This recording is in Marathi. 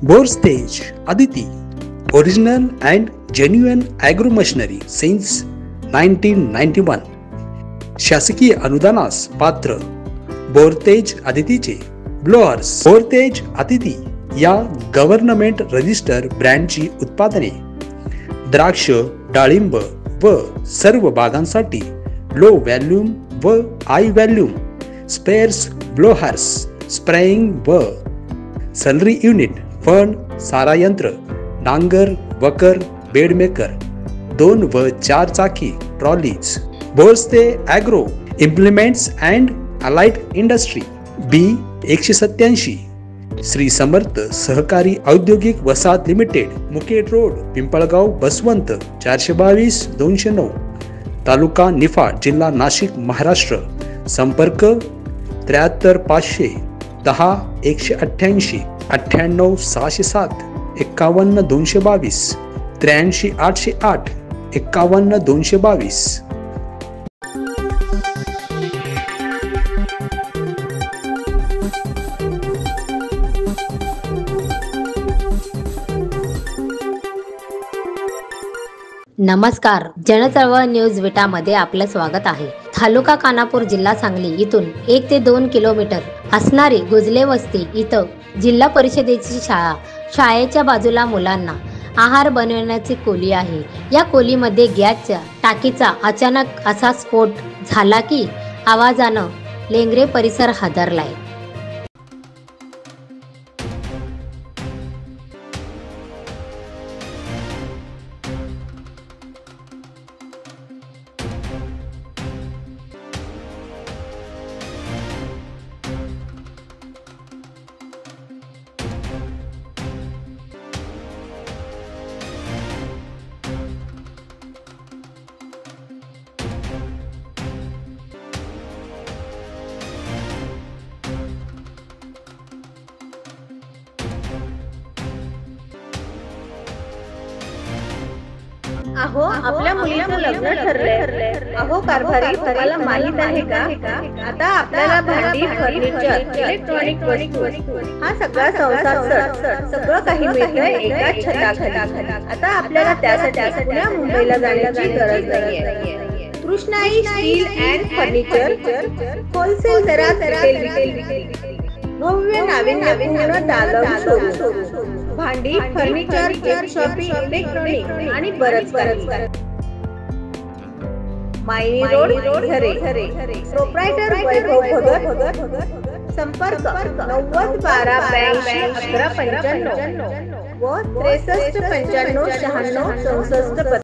Borstage Aditi, original and genuine agro machinery since 1991. शासकीय अनुदानास पात्र बोरतेज आदितीचे ब्लोअर्स. बोरतेज आदिती या गव्हर्नमेंट रजिस्टर ब्रँडची उत्पादने द्राक्ष, डाळिंब व सर्व बागांसाठी लो व्हॉल्यूम व हाय व्हॉल्यूम स्पेअर्स, ब्लोअर्स, स्प्रेइंग व सनरी युनिट, फण, सारा यंत्र, नांगर, वकर, बेडमेकर, 2 व 4 चाकी trolleys. Boraste agro implements and allied industry B 187, Shri Samarth सहकारी औद्योगिक वसाहत लिमिटेड, मुकेट रोड, पिंपळगाव, बसवंत, 422-209, तालुका निफाड, जिल्हा नाशिक, महाराष्ट्र. संपर्क 73 500 10 188, 98 607 51 222, 83 808 51 222. नमस्कार, जनचळवळ न्यूज विटामध्ये आपलं स्वागत आहे. तालुका खानापूर, जिल्हा सांगली इथून 1 ते 2 किलोमीटर असणारी गुजले वस्ती इथं जिल्हा परिषदेची शाळेच्या बाजूला मुलांना आहार बनवण्याची खोली आहे. या खोलीमध्ये गॅसच्या टाकीचा अचानक असा स्फोट झाला की आवाजानं लेंगरे परिसर हादरलाय. अहो, आपल्या मुलीचं लग्न ठरलंय. अहो कारभारी, तुम्हाला माहित आहे का? आता आपल्याला भांडी, फर्निचर, इलेक्ट्रॉनिक वस्तू हा सगळा संसार सगळं काही मिळतंय एका छताखाली. आता आपल्याला त्यासाठी पुण्या मुंबईला जाण्याची गरज नाहीये. Krishnai steel and furniture wholesale दरात भव्य नाविन्यपूर्ण दालन शोरूम. भांडी, फर्निचर, गिफ्ट शॉपिंग, इलेक्ट्रॉनिक आणि बरंच. मायनी रोड, झरे. प्रोप्रायटर वैभव भगत. संपर्क 90 12 82 11 95 व 63 95 96 64.